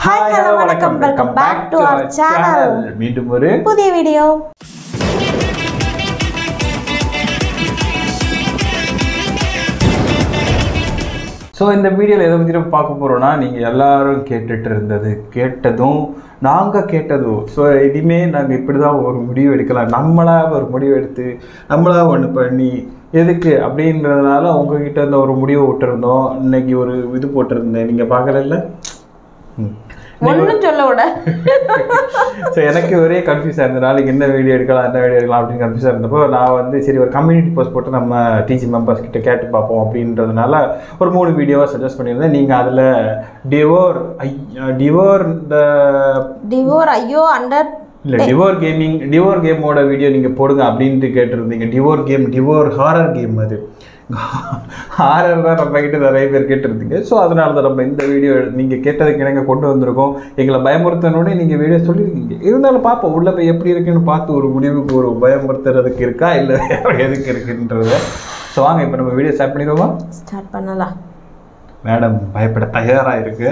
Hi, hello, welcome back to our channel. மீண்டும் ஒரு புதிய வீடியோ. ஸோ இந்த வீடியோவில் எதை பற்றி பார்க்க போகிறோன்னா நீங்கள் எல்லாரும் கேட்டதும் நாங்கள் கேட்டதும் ஸோ இனிமேல் நாங்கள் இப்படி தான் ஒரு முடிவு எடுக்கலாம், நம்மளாக ஒரு முடிவு எடுத்து நம்மளாக ஒன்று பண்ணி எதுக்கு அப்படின்றதுனால உங்ககிட்ட இருந்த ஒரு முடிவை விட்டுருந்தோம். இன்னைக்கு ஒரு இது போட்டிருந்தேன், நீங்கள் பார்க்கல. ஒன்றும் சொல்ல விட ஸோ எனக்கு ஒரே கன்ஃபியூஸாக இருந்தது, நாளைக்கு என்ன வீடியோ எடுக்கலாம் அப்படின்னு கன்ஃபியூஸாக இருந்தப்போ நான் வந்து சரி ஒரு கம்யூனிட்டி போஸ்ட் போட்டு நம்ம டிசி மெம்பர்ஸ் கிட்ட கேட்டு பார்ப்போம் அப்படின்றதுனால ஒரு 3 வீடியோவாக சஜஸ்ட் பண்ணியிருந்தேன். நீங்கள் அதில் டிவோர் கேமோட வீடியோ நீங்கள் போடுங்க அப்படின்ட்டு கேட்டிருந்தீங்க. டிவோர் ஹாரர் கேம், அது ஹாரர் தான் நம்ம கிட்ட நிறைய பேர் கேட்டிருந்தீங்க. ஸோ அதனால தான் நம்ம இந்த வீடியோ நீங்கள் கேட்டதுக்கு எனக்கு கொண்டு வந்திருக்கோம். எங்களை பயமுறுத்தனோடனே நீங்கள் வீடியோ சொல்லியிருக்கீங்க, இருந்தாலும் பார்ப்போம் உள்ளே போய் எப்படி இருக்குன்னு பார்த்து ஒரு முடிவுக்கு ஒரு பயமுறுத்துறதுக்கு இருக்கா இல்லை எதுக்கு இருக்குன்றத. ஸோ வாங்க இப்போ நம்ம வீடியோ ஸ்டார்ட் பண்ணிடுவோமா? ஸ்டார்ட் பண்ணலாம். மேடம் பயப்பட தயாராக இருக்கு.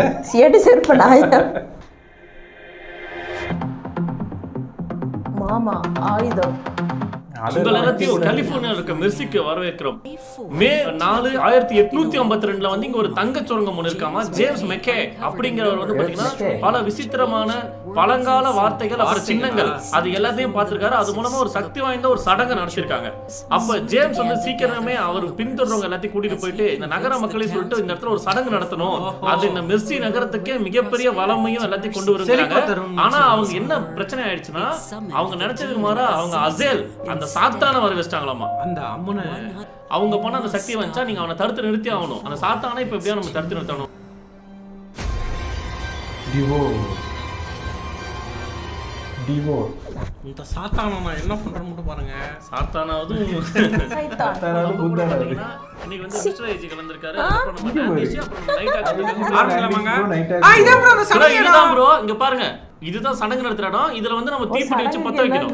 மாமா ஆயுதம் கலிபோர்னியால இருக்க மெர்சிக்கு வரவேற்கிறோம். மே 4, 1852 வந்து இங்க ஒரு தங்க சுரங்கம் ஒன்று இருக்காமா. ஜேம்ஸ் மெக்கே அப்படிங்கிறவர் வந்து பாத்தீங்கன்னா பல விசித்திரமான பழங்கால வார்த்தைகள் அப்புறம் சின்னங்கள் அது எல்லாத்தையும் பார்த்திருக்காரு. அது மூலமா ஒரு சக்தி வாய்ந்த ஒரு சடங்கு நடத்திருக்காங்க. அப்ப ஜேம்ஸ் வந்து சீக்கிரமே அவர் பின்தொடர்றவங்க எல்லாத்தையும் கூட்டிட்டு போயிட்டு இந்த நகர மக்களை சொல்லிட்டு இந்த இடத்துல ஒரு சடங்கு நடத்தணும், அது இந்த மெர்சி நகரத்துக்கே மிகப்பெரிய வளமையும் எல்லாத்தையும் கொண்டு வருகிறாங்க. ஆனா அவங்க என்ன பிரச்சனை ஆயிடுச்சுன்னா, அவங்க நினைச்சதுக்கு மாறா அவங்க அசேல் அந்த சாத்தான வர வச்சிட்டாங்களாமா. அந்த அம்மனை அவங்க போன அந்த சக்தி வந்துச்சா நீங்க அவனை தடுத்து நிறுத்தி ஆகணும். அந்த சாத்தானை இப்ப எப்படியா நம்ம தடுத்து நிறுத்தணும். இந்த சாத்தான என்ன பண்றேன்னு மட்டும் பாருங்க. சாத்தானாவது இன்னைக்கு வந்து மிஸ்டர் ஏஜி கலந்திருக்காரு. அப்புறம் நம்ம நான்டிஷி அப்புறம் லைட்டா ப்ரோ இங்க பாருங்க, இதுதான் சடங்கு நடத்துற இடம். இதுல வந்து நம்ம தீப்பெட்டி வச்சு பத்த வைக்கணும்.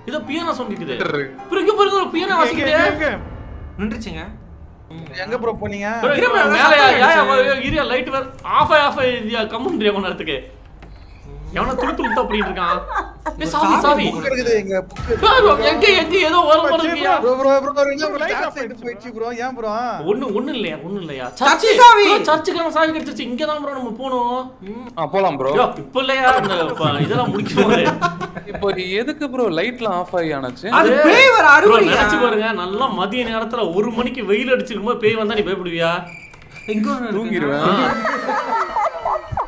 இத பியானோ சொல்லிக்குது. பிறகு பாருங்க ஒரு பியானோ வாசிக்குது. நின்றுச்சுங்க. எங்க ப்ரோ போனீங்க? மேலயா இரியா லைட் வேற ஆஃப் கம்முன்றியா கொஞ்ச நேரத்துக்கு. எவன துளுத்து அப்படிட்டு இருக்கான். சாவி இருக்குது எங்க எங்க ஏதோ வர மாட்டேங்குது. ப்ரோ லைட் போயிடுச்சு ப்ரோ. ஏன் ப்ரோ? ஒண்ணு இல்லையா சர்ச் சாவி. சர்ச்சுக்கு நம்ம சாவி கிடைச்சிச்சு. இங்க தான் ப்ரோ நம்ம போணும். போலாம் ப்ரோ. இப்போ இல்லையா இந்த இதெல்லாம் முடிக்கணும். இப்போ எதுக்கு ப்ரோ லைட்லாம் ஆஃப் ஆயானச்சு? அது பேய் வர அருமை. நினைச்சு பாருங்க, நல்லா மதிய நேரத்துல 1 மணிக்கு வெயில் அடிச்சிருக்கும்போது பேய் வந்தா நீ பயப்படுவியா? எங்க தூங்கிடுவேன்.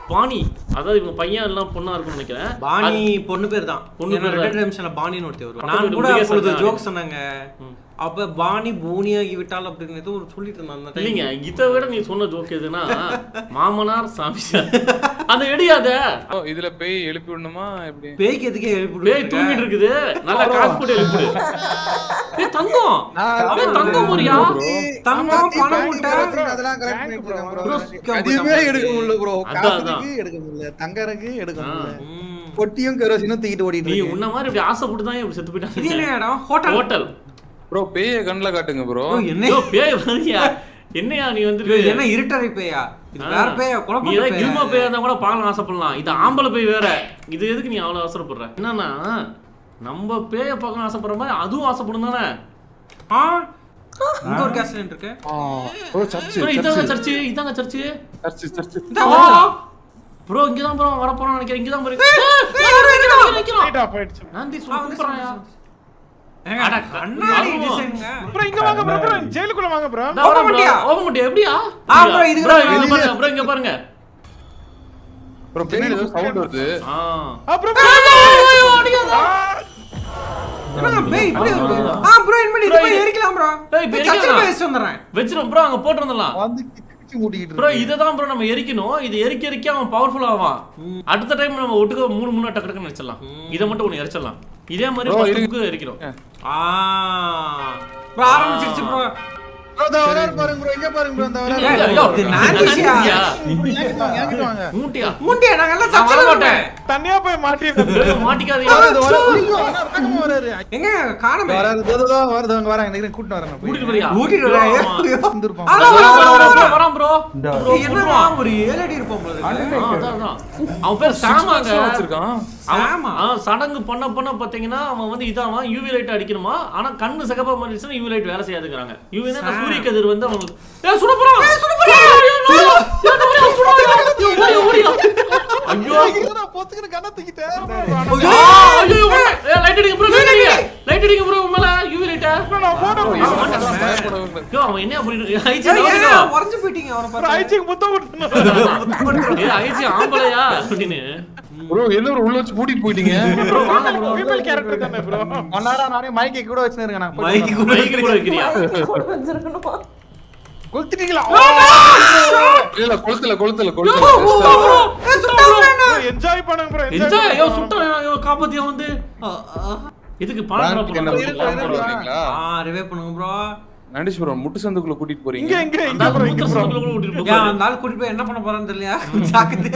பாணி, அதாவது இவங்க பையன் எல்லாம் பொண்ணா இருக்கும்னு நினைக்கிறேன். பாணி பொண்ணு பேர் தான். பொண்ணு பேர் ரெட் நிமிஷம்ல பாணின்னு ஒருத்தர் வருவாங்க. நான் கூட அப்பொழுது ஜோக் சொன்னாங்க. அப்ப பாணி பூனியாகி விட்டால் அப்படின்னு ஏதோ ஒரு சொல்லிட்டு இருந்தாங்க. இல்லைங்க, இதை விட நீ சொன்ன ஜோக் எதுனா மாமனார் சாமியார் அந்த எடியாத இதுல பேய் எழுப்பி விடணுமா? எப்படி பேய்க்கு எதுக்கே எழுப்பி விடு? பேய் தூங்கிட்டு இருக்குது, நல்லா காசு போட்டு எழுப்பி விடு. ஏய் தங்கம், அவன் தங்கம் போறியா? தங்கம் பணம் முட்டை அதெல்லாம் கரெக்ட் பண்ணிட்டு இருக்கான் ப்ரோ. அதுவே எடுக்க முடியல ப்ரோ. காசுக்கு எடுக்க முடியல, தங்கருக்கு எடுக்க முடியல. பொட்டியும் கரோசினும் தூக்கிட்டு ஓடிட்டு நீ உன்ன மாதிரி இப்படி ஆசைப்பட்டு தான் இப்படி செத்து போயிட்டாங்க. இது என்ன இடம்? Hotel bro. பேயை கண்ணுல காட்டுங்க ப்ரோ. என்ன பேய் வரியா? என்னையா நீ வந்து என்ன இருட்டறை பேயா? இது வேற பேயா? குழப்பம். நீ ஏதாவது கில்மா பேயா இருந்தா கூட பார்க்கலாம், ஆசைப்படலாம். இது ஆம்பளை பேய் வேற. இது எதுக்கு நீ அவ்வளவு அவசரப்படுற? என்னன்னா நம்ம பேய பார்க்கணும் ஆசைப்படுற மாதிரி அதுவும் ஆசைப்படும் தானே. இங்க ஒரு கேஸ் சிலிண்டர் இருக்கு. Bro church. இதாங்க சர்ச். ப்ரோ இங்க தான் ப்ரோ வர போறோம் நினைக்கிறேன். இங்க தான் ப்ரோ லைட் ஆஃப் ஆயிடுச்சு. நான் தி சூப்பராயா. அட கண்ணாடி டிசைன்ங்க. ப்ரோ இங்க வாங்க ப்ரோ. ஜெயிலுக்குள்ள வாங்க ப்ரோ. ஓபன் பண்ணியா? எப்படியா? ப்ரோ இது ப்ரோ இங்க பாருங்க. ப்ரோ பின்னாடி ஏதோ சவுண்ட் வருது. ப்ரோ என்ன பேய் இப்படி வருது? ப்ரோ இன்மேல் இது போய் எரிக்கலாம் ப்ரோ. சர்ச்சில் போய் வெச்சு வந்துறேன். வெச்சிரோம் ப்ரோ, அங்க போட்டு வந்துடலாம். வந்து கிச்சி மூடிட்டு ப்ரோ இதுதான் ப்ரோ நம்ம எரிக்கணும். இது எரிக்க அவன் பவர்ஃபுல் ஆவான். அடுத்த டைம் நம்ம ஒட்டுக்க 3 டக்கு டக்குன்னு எரிச்சிடலாம். இத மட்டும் ஒன்னு எரிச்சிடலாம். இதே மாதிரி 10க்கு எரிக்கிறோம். ப்ரோ ஆரம்பிச்சிருச்சு ப்ரோ. வராரு பாருங்க ப்ரோ, இங்க பாருங்க ப்ரோ, அந்த வராரு. இது நான்டிஷியா என்கிட்ட வாங்க. மூட்டியா நான் எல்லாம் சச்சல மாட்டேன். தனியா போய் மாட்டிருக்கேன். மாட்டிக்காதீங்க. அது வராரு. ஐயோ, பக்கமா வராரு. எங்க காணமே வராரு, தோ வருது, அங்க வராங்க. நினைக்கிறேன் கூட்டி வரேன். கூட்டிட்டு போறியா? ஊட்டிட்டு வரேன். வந்துருப்பான். வரான் ப்ரோ. என்னடா ஒரு 7 அடி இருப்போம் போல இருக்கு. அதான். அவன் பேர் சாமாங்க. வச்சிருக்கான். ஆமா. சடங்கு பண்ண பாத்தீங்கன்னா அவன் வந்து இதாவான் யூவி லைட் அடிக்கணுமா, ஆனா கண்ணு சகப்பா மாறிடுச்சுன்னா யூவி லைட் வேலை செய்யாதுங்கறாங்க. யூவினா சூரிய கதிர் வந்து அவங்களுக்கு ஏய் சுட போறான். ஐயோ நான் போத்துக்கிற கண்ணை தூக்கிட்டேன். ஐயோ லைட் அடிங்க ப்ரோ, லைட் அடிங்க ப்ரோ மேல யூவி லைட். ஐயோ அவன் என்ன அப்படி ஐஜி உறைஞ்சு போயிட்டீங்க அவரை பாரு. ஐச்சிக்கு முத்தம் கொடுத்தணும். ஏய் ஐஜி ஆம்பளையா அப்படினு ப்ரோ என்ன ஒரு உள்ள வச்சு பூட்டிட்டு போயிட்டீங்க. ப்ரோ வாங்க ப்ரோ. ஃபீமேல் கேரக்டர் தானே ப்ரோ. ஒன்னாரா நானே மைக்கை கூட வச்சிருக்கேன். நான் மைக் மைக் கூட வைக்கிறியா? வச்சிருக்கணுமா? கொளுத்திட்டீங்களா? இல்ல கொளுத்தல என்ஜாய் பண்ணுங்க ப்ரோ. என்ஜாய். ஐயோ சுட்ட ஐயோ காப்பாத்தியா வந்து இதுக்கு பணம் போறீங்களா? ரிவே பண்ணுங்க ப்ரோ. நண்டிஷ் ப்ரோ முட்டு சந்துக்குள்ள கூட்டிட்டு போறீங்க. இங்க அந்த மூத்திர சந்துக்குள்ள கூட ஓடிட்டு போறான். ஏன் அந்த ஆள் கூட்டி போய் என்ன பண்ண போறான்னு தெரியலையா? சாக்குது.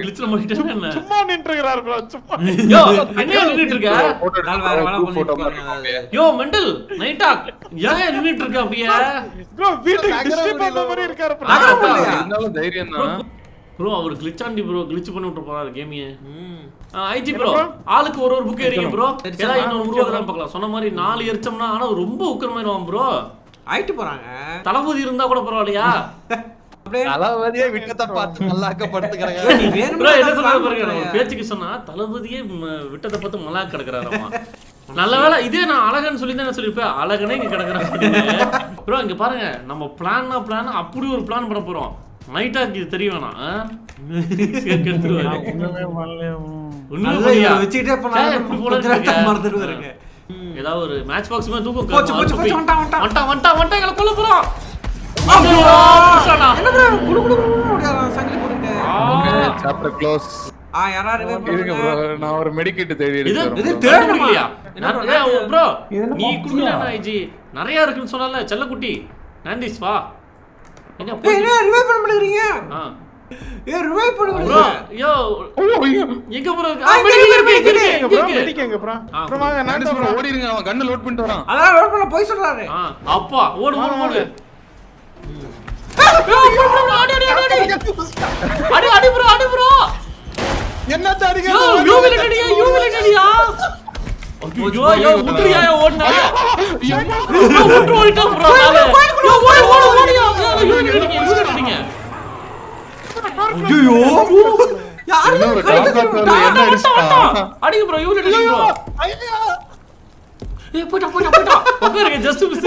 கிளிச்ல மாட்டிட்டேன் என்ன? சும்மா நின்றுகிறார் ப்ரோ, சும்மா. யோ என்ன நின்னுட்டு இருக்க? நாள் வேற வேலை பண்ணிட்டு இருக்காங்க. யோ மெண்டல் நைட் டாக் ஏன் நின்னுட்டு இருக்க அப்படியே? ப்ரோ வீட்டுக்கு டிஸ்டர்ப் பண்ண மாதிரி இருக்காரு ப்ரோ. இருந்தாலும் தைரியம் தான். ப்ரோ அவர் கிளிச்சாண்டி ப்ரோ, கிளிச் பண்ணி விட்டு போறாரு கேமியே. ஐஜி ப்ரோ ஆளுக்கு ஒரு புக் எறிங்க ப்ரோ. ஏதா இன்னொரு உருவாக்குறான்னு பார்க்கலாம். சொன்ன மாதிரி 4 எரிச்சோம்னா ஆனா ரொம்ப உக்கரமாயிடுவான் ப்ரோ. ஆயிட்டு போறாங்க. தளபதி இருந்தா கூட பரவாயில்லையா? தளபதியே விட்டத்தை பார்த்து மல்லாக்க படுத்துக்கறங்க. ப்ரோ என்ன சொல்றாரு பாருங்க, நம்ம பேச்சுக்கு சொன்னா தளபதியே விட்டத்தை பார்த்து மல்லாக்க கிடக்குறாராமா. நல்ல வேளை இதே நான் அழகன்னு சொல்லி தான் சொல்லிருப்பேன். அழகனே இங்க கிடக்குறாரு ப்ரோ. இங்க பாருங்க நம்ம பிளான் அப்படி ஒரு பிளான் பண்ண போறோம். நைட்டாக்கு இது தெரிய வேணாம். வச்சுக்கிட்டே போனாங்க. ஏதாவது ஒரு மேட்ச் பாக்ஸ் மாதிரி தூக்கம் வந்துட்டான். எங்களை கொல்ல போறோம். என்ன ப்ரோ குடு குடு ஓடியாரான் சங்கிலி போட்டுட்டு. Chapter close. யாரா ரிவே இருங்க ப்ரோ, நான் ஒரு மெடிக்கேட் தேடி எடுத்துறேன். இது தேடணும்லையா ப்ரோ? நீ குடுல ஐஜி நிறைய இருக்குன்னு சொன்னால செல்லக்குட்டி. நந்திஸ் வா. என்ன ரிவே பண்ண மாட்டேங்கறீங்க? ரிவே பண்ணுங்க ப்ரோ. யோ எங்க ப்ரோ? மெடிக்கங்க ப்ரோ. ப்ரோ வாங்க நான் ப்ரோ ஓடிடுங்க, அவன் கண்ணை லோட் பண்ணிட்டு வரான். அதான் லோட் பண்ண போய் சொல்றாரு. அப்பா ஓடு. அடி ப்ரோ. என்ன தாடிங்க? யூவில அடியா. ஐயோ முட்றியா ஓடுனா. முட்டு ஓடிட்டான் ப்ரோ. ஓடியா. ஐயோ யாரு என்ன ஒரு காப்பாத்தல என்ன அடிச்சான். அடிங்க ப்ரோ, யூவில அடிங்க ப்ரோ. ஏய் போடா. உட்காருங்க ஜஸ்ட் மிஸ்.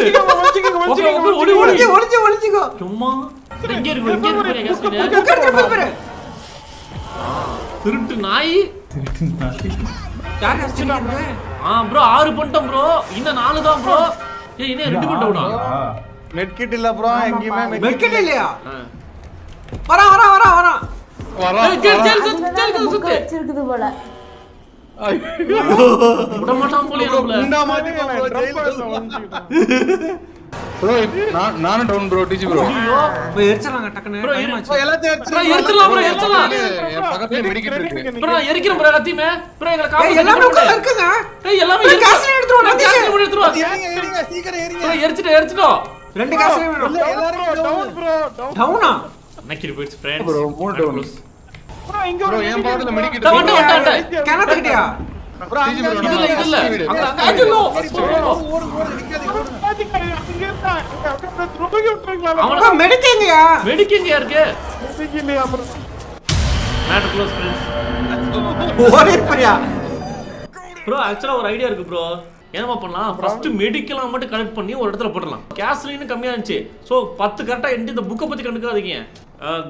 ஒளிஞ்சிக்கோ. சும்மா இங்க இருக்கு கேஸ்ல. உட்கார்ந்து திருட்டு நாய். யார் அடிச்சிட்டாங்க? ப்ரோ 6 பண்ணிட்டோம் ப்ரோ. இன்னும் 4 தான் ப்ரோ. ஏய் இன்னும் 2 பண்ணிட்டோம்டா. மெட்கிட் இல்ல ப்ரோ, எங்கயுமே மெட்கிட் இல்லையா? வரா. புக் வச்சிருக்குது போல. விட மாட்டான் போல நம்மள. குண்டா மாட்டிங்க ப்ரோ நானும் டவுன் ப்ரோ. டிஜி ப்ரோ போய் எரிச்சலாங்க டக்குனு. டைம் ஆச்சு. எல்லாத்தையும் எரிச்சலாம். என் பக்கத்துல மெடிக்கேட் இருக்கு. ப்ரோ எரிக்கிறேன் ப்ரோ எல்லாத்தையுமே. ப்ரோ எங்களை காப்பாத்து. எல்லாமே உட்கார்ந்து இருக்குங்க. ஏய் எல்லாமே காசு எடுத்துறோம். ஏறிங்க சீக்கிரம் ஏறிங்க. ப்ரோ எரிச்சிட்டோம். 2 காசு வேணும். எல்லாரும் டவுன் ப்ரோ. டவுனா? நக்கிரி போயிடுச்சு ஃப்ரெண்ட்ஸ். Bro 3 town. ப்ரோ இங்க ப்ரோ ஒரு என் பக்கத்துல மெடிக்கேட் வந்துட்டேன். கிணத்துக்கிட்டியா? ப்ரோ இதுல அங்க ஐயோ அவன மெடிக்கேங்கயா? மெடிக்கேங்க இருக்கு. இல்லையா ப்ரோ? Made close friends. ஓடிப்பறியா? ப்ரோ ஆக்சுவலா ஒரு ஐடியா இருக்கு ப்ரோ. என்னமா பண்ணலாம், ஃபர்ஸ்ட் மெடிக்கல் மட்டும் கலெக்ட் பண்ணி ஒரு இடத்துல போடலாம். கேஸ்லின் கம்மியா இருந்துச்சு. சோ 10 கரெக்டா இந்த புக்க பத்தி கண்டுக்காதீங்க.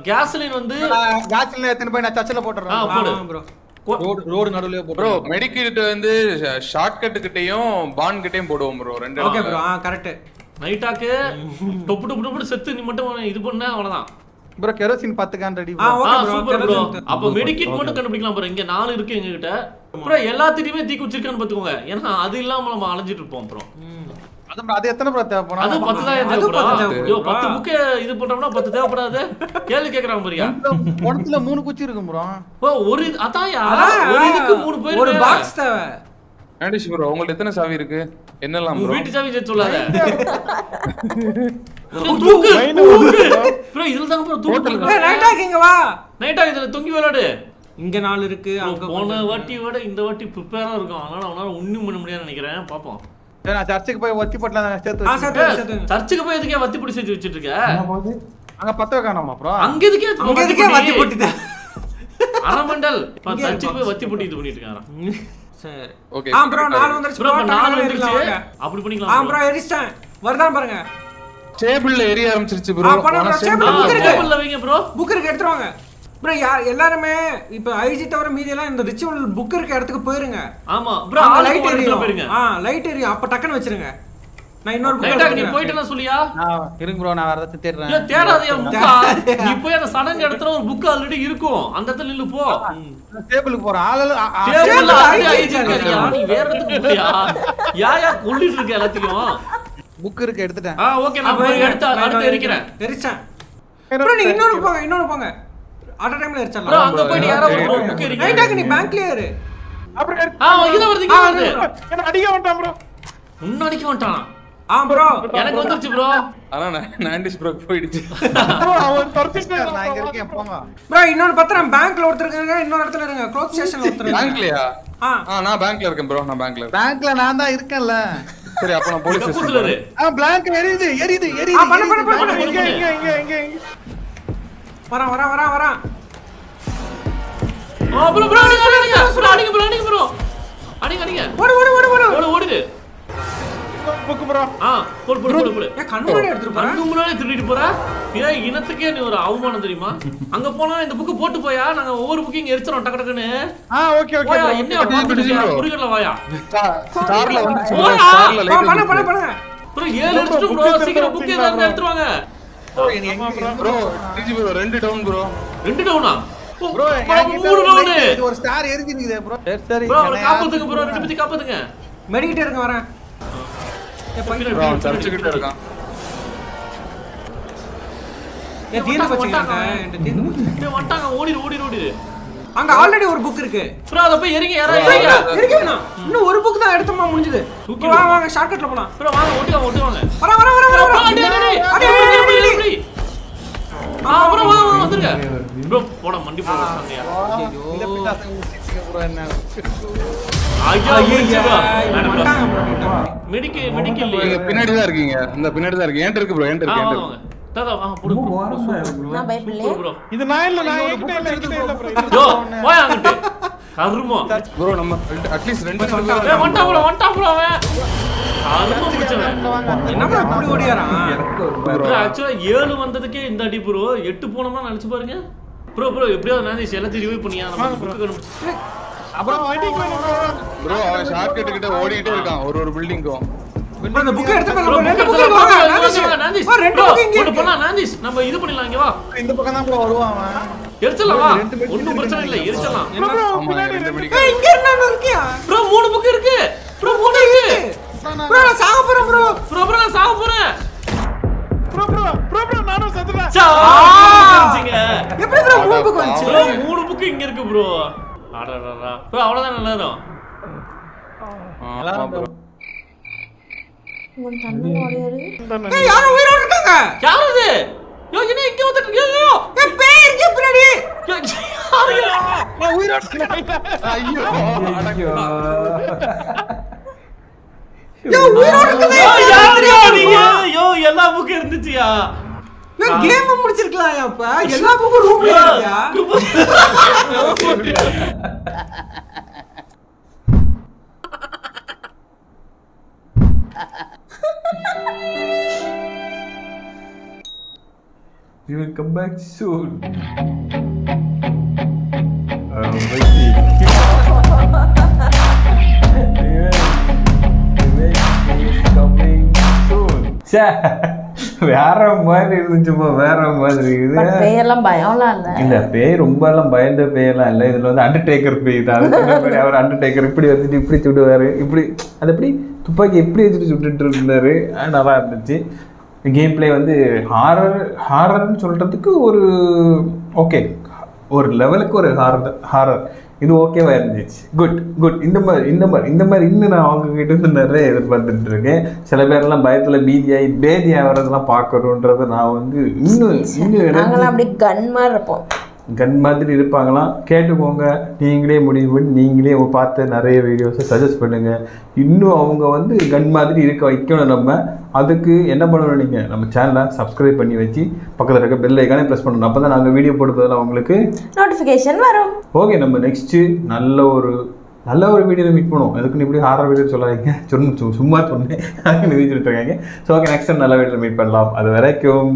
கேஸ்லின் வந்து கேஸ்லின் எடுத்து போய் நான் சச்சல போட்டுறேன். போடு ப்ரோ. ரோட் நடுவுலயே ப்ரோ போடுறோம். மெடிக்கேட் வந்து ஷார்ட்கட் கிட்டயும் பான் கிட்டயும் போடுவோம் ப்ரோ. ரெண்டு ஓகே ப்ரோ. கரெக்ட். நைட்டாக்கு டொப்பு செத்து நீ மட்டும் இது பண்ண அவ்வளவுதான். Bro kerosene 10 can ready. Okay bro. Super bro. அப்ப மெடிக்கேட் மட்டும் கண்டுபிடிக்கலாம் ப்ரோ. இங்க 4 இருக்கு எங்க கிட்ட. ப்ரோ எல்லாத்துலயுமே தீ குச்சிருக்கான்னு பாத்துக்கோங்க. ஏன்னா அது இல்லாம நம்ம அலைஞ்சிட்டு இருப்போம் ப்ரோ. அது எத்தனை ப்ரோ தேவைப்படும்? அது 10 தான் தேவைப்படும். யோ 10 புக் இது பண்றோம்னா 10 தேவைப்படாது. கேள்வி கேக்குறாங்க பாரியா. ஒண்ணுல 3 குச்சி இருக்கும் ப்ரோ. ஓ ஒரு அதான்யா. ஒரு இதுக்கு 3 பேர் ஒரு பாக்ஸ் தேவை. நாண்டிஷ் ப்ரோ உங்களுக்கு எத்தனை சாவி இருக்கு? என்னலாம் ப்ரோ? வீட்டு சாவி சொல்லாத. ப்ரோ இதுல தான் ப்ரோ தூக்கு. நைட்டா இங்க வா. நைட்டா இதுல தொங்கி விளையாடு. இங்க 4 இருக்கு. அங்க போன வாட்டி விட இந்த வாட்டி ப்ரிப்பேரா இருக்கும். அதனால அவனால ஒண்ணும் பண்ண முடியாதுன்னு நினைக்கிறேன். பாப்போம். நான் சர்ச்சுக்கு போய் வத்தி போட்டலாம் சேர்த்து. சேர்த்து. சர்ச்சுக்கு போய் எதுக்கே வத்தி பிடி சேர்த்து வச்சிட்டு இருக்க? அங்க 10 காணோமா ப்ரோ? அங்க எதுக்கே வத்தி போட்டுட்ட? அரமண்டல் சர்ச்சுக்கு போய் வத்தி போட்டு இது பண்ணிட்டு இருக்கான். சரி. ஓகே. ப்ரோ 4 வந்துருச்சு. ப்ரோ 4 வந்துருச்சு. அப்படி பண்ணிக்கலாம். ப்ரோ எரிஸ்டேன். வருதான் பாருங்க. டேபிள்ல ஏறி ஆரம்பிச்சிருச்சு ப்ரோ. டேபிள்ல வைங்க ப்ரோ. புக் இருக்கு எடுத்துவாங்க. ப்ரோ எல்லாரும் இப்ப ஐஜி தவிர மீதி எல்லாம் இந்த ரிச்சுவல் புக் இருக்க இடத்துக்கு போயிருங்க. ஆமா ப்ரோ லைட் ஏரியா போயிருங்க. லைட் ஏரியா அப்ப டக்கன்னு வச்சிருங்க. நான் இன்னொரு புக் லைட்டா நீ போய்ட்டனா சொல்லியா? இருங்க ப்ரோ நான் வரத தேடுறேன். இல்ல தேடாதயா புக்கா. நீ போய் அந்த சடங்கு இடத்துல ஒரு புக் ஆல்ரெடி இருக்கும். அந்த இடத்துல நில்லு போ. டேபிளுக்கு போற டேபிள்ல ஐஜி இருக்கியா? நீ வேற இடத்துக்கு போறியா? யாயா கொல்லிட்டு இருக்க எல்லாத்தையும். புக் இருக்கு எடுத்துட்டேன். ஓகே நான் போய் அடுத்து எரிக்கிறேன். எரிச்சேன். ப்ரோ நீ இன்னொரு போங்க. அட் டைம்ல எரிச்சலாம். ப்ரோ அங்க போய் யாரோ ஒரு புக் எரிங்க. நைட்டாக்கு நீ பேங்க்ல ஏறு. அப்புறம் இங்க வருது இங்க வருது. என்ன அடிக்க வேண்டாம் ப்ரோ. உன்ன அடிக்க வேண்டாம். ப்ரோ எனக்கு வந்துருச்சு ப்ரோ. ஆனா நாண்டிஷ் ப்ரோ போயிடுச்சு. ப்ரோ அவன் தர்ச்சிட்டான். நான் இங்க இருக்கேன் போங்க. ப்ரோ இன்னொரு பத்திரம் பேங்க்ல ஒருத்தர் இருக்காங்க. இன்னொரு இடத்துல இருங்க. க்ளோஸ் ஸ்டேஷன்ல ஒருத்தர் இருக்காங்க. பேங்க்லயா? நான் பேங்க்ல இருக்கேன் ப்ரோ. நான் பேங்க்ல இருக்கேன். பேங்க்ல நான் தான் இருக்கேன்ல. சரி அப்ப நான் போலீஸ் ஸ்டேஷன்ல கூசுலரு. பிளாங்க் எரியுது. பண்ணு. இங்க வரேன். ப்ரோ அடிங்க ப்ரோ. ஓடு. Book bro. போடு. கண்ணுல எடுத்துட்டு போறேன். கண்ணு முன்னாடி திருடிட்டு போற. ஏய் இனத்துக்கே நீ ஒரு அவமானம் தெரியுமா? அங்க போனா இந்த புக் போட்டு போயா? நாங்க ஒவ்வொரு புக்கிங் எரிச்சறோம் டக்கடக்கன்னு. ஓகே போயா என்ன பாத்துட்டு புரிகல வாயா. ஸ்டார்ல வந்து ஸ்டார்ல லைட் பண்ணு. ப்ரோ 7 எடுத்து ப்ரோ சீக்கிரம் புக் ஏதாவது எடுத்துவாங்க. ப்ரோ டிஜி ப்ரோ 2 டவுன் ப்ரோ. 2 டவுனா? Bro 3 down. ஒரு ஸ்டார் எரிஞ்சிருக்குதே ப்ரோ. சரி ப்ரோ காப்பாத்துங்க ப்ரோ. 2 பேத்தி காப்பாத்துங்க. மெடிக்கிட்ட இருங்க வரேன். ப்ரோ சர்ச் கிட்ட இருக்கான். தீந்து போச்சுங்க. வந்துட்டாங்க. ஓடிடு. அங்க ஆல்ரெடி ஒரு புக் இருக்கு. ப்ரோ அத போய் எரிங்க. எரிங்க வேணாம். இன்னும் ஒரு புக் தான் எடுத்தமா முடிஞ்சது. வாங்க ஷார்ட்கட்ல போலாம். ப்ரோ வாங்க ஓட்டுவாங்க. வர. அடி. ப்ரோ வாங்க வந்துருங்க. ப்ரோ போட மண்டி போடுறாங்கயா. இந்த பிட்டாசங்க முடிச்சிங்க ப்ரோ என்ன. மெடிக்கல் நீங்க பின்னாடி தான் இருக்கீங்க. இந்த பின்னாடி தான் இருக்கு. ஏன்ட இருக்கு ப்ரோ. ஏன்ட இருக்கு. தாதா புடு நான் பயப்படல. ப்ரோ இது நான் இல்ல இல்ல ப்ரோ. யோ போய் அங்கட்டு கர்மோ ப்ரோ நம்ம அட்லீஸ்ட் 2 ஏய் வந்துட்டா ப்ரோ அவன் கர்மோ பிடிச்சவன் என்ன ப்ரோ இப்படி ஓடியாரான். ப்ரோ एक्चुअली 7 வந்ததுக்கே இந்த அடி ப்ரோ 8 போனோம்னா நினைச்சு பாருங்க. ப்ரோ எப்படியாவது நான் எல்லாத்தையும் ரிவைவ் பண்ணியா நம்ம புக்கு அப்புறம் அடிக்கு ப்ரோ அவன் ஷார்ட்கட் கிட்ட ஓடிட்டே இருக்கான் ஒரு பில்டிங்க்கும். அந்த புக் எடுத்து போங்க. ரெண்டு புக் வாங்க. நாந்திஸ் ரெண்டு புக் இங்க போடு போலாம். நாந்திஸ் நம்ம இது பண்ணிடலாம். இங்க வா. இந்த பக்கம் தான் ப்ரோ வருவான் அவன். எரிச்சலாம் வா. ஒண்ணும் பிரச்சனை இல்ல. எரிச்சலாம். ஏய் இங்க என்ன இருக்கியா? ப்ரோ 3 புக் இருக்கு. ப்ரோ 3 இருக்கு. ப்ரோ நான் சாக போறேன் ப்ரோ. ப்ரோ நான் சாக போறேன். ப்ரோ நானும் செத்துறேன். சாங்க. எப்படி ப்ரோ 3 புக் வந்துச்சு? ப்ரோ 3 புக் இங்க இருக்கு ப்ரோ. அடடடா. ப்ரோ அவ்வளவுதான் நல்லா இருக்கும். ஆமா ப்ரோ. உன் தண்ணி ஓடியாரு. ஏய் யாரோ உயிரோட இருக்காங்க. யார் அது? யோ என்ன இங்க வந்துட்டு இருக்கீங்க? ஏய் பேர் இங்க பின்னாடி. நான் உயிரோட இருக்கேன். ஐயோ யோ உயிரோட இருக்கதே. யோ எல்லா புக் இருந்துச்சியா? யோ கேம் முடிச்சிருக்கலாம் அப்ப. எல்லா புக்கும் ரூம்ல இருக்கியா? We will come back soon. Waiting. Revenge is coming soon. வேற மாதிரி இருந்துச்சுப்பா, வேற மாதிரி இது. பட் பேயெல்லாம் பயம்லாம் இல்ல. இல்ல பேய் ரொம்ப எல்லாம் பயந்த பேயெல்லாம் இல்லை. இதுல வந்து அண்டர்டேக்கர் பேய் தான். அவர் அண்டர்டேக்கர் இப்படி வந்துட்டு இப்படி சுடுவாரு, இப்படி அது எப்படி துப்பாக்கி எப்படி வச்சுட்டு சுட்டுட்டு இருந்தாரு. நல்லா இருந்துச்சு. கேம் பிளே வந்து ஹாரர்னு சொல்றதுக்கு ஒரு ஓகே, ஒரு லெவலுக்கு ஒரு ஹாரர் இது ஓகேவா இருந்துச்சு. குட். இந்த மாதிரி இன்னும் நான் அவங்க கிட்ட இருந்து நிறைய எதிர்பார்த்துட்டு இருக்கேன். சில பேர்லாம் பயத்துல பேதி ஆகிறதெல்லாம் பார்க்கணுன்றத நான் வந்து இன்னும் அப்படி கன் மாதிரி இருப்போம். கன் மாதிரி இருப்பாங்களாம். கேட்டுக்கோங்க, நீங்களே முடிவு பண்ணி நீங்களே பார்த்து நிறைய வீடியோஸை சஜஸ்ட் பண்ணுங்கள். இன்னும் அவங்க வந்து கன் மாதிரி இருக்க வைக்கணும். நம்ம அதுக்கு என்ன பண்ணணும், நீங்கள் நம்ம சேனலை சப்ஸ்கிரைப் பண்ணி வச்சு பக்கத்தில் இருக்க பெல் ஐக்கானே ப்ரெஸ் பண்ணணும். அப்போ தான் நாங்கள் வீடியோ போடுறதுல உங்களுக்கு நோட்டிஃபிகேஷன் வரும். ஓகே, நம்ம நெக்ஸ்ட்டு நல்ல ஒரு வீடியோவில் மீட் பண்ணுவோம். அதுக்குன்னு இப்படி ஹாரர் வீடியோ சொல்லாதீங்க, சும்மா சொன்னேன் சொல்லிட்டு இருக்காங்க. ஸோ ஓகே, நெக்ஸ்ட் டைம் நல்ல வீடியோவில் மீட் பண்ணலாம். அது வரைக்கும்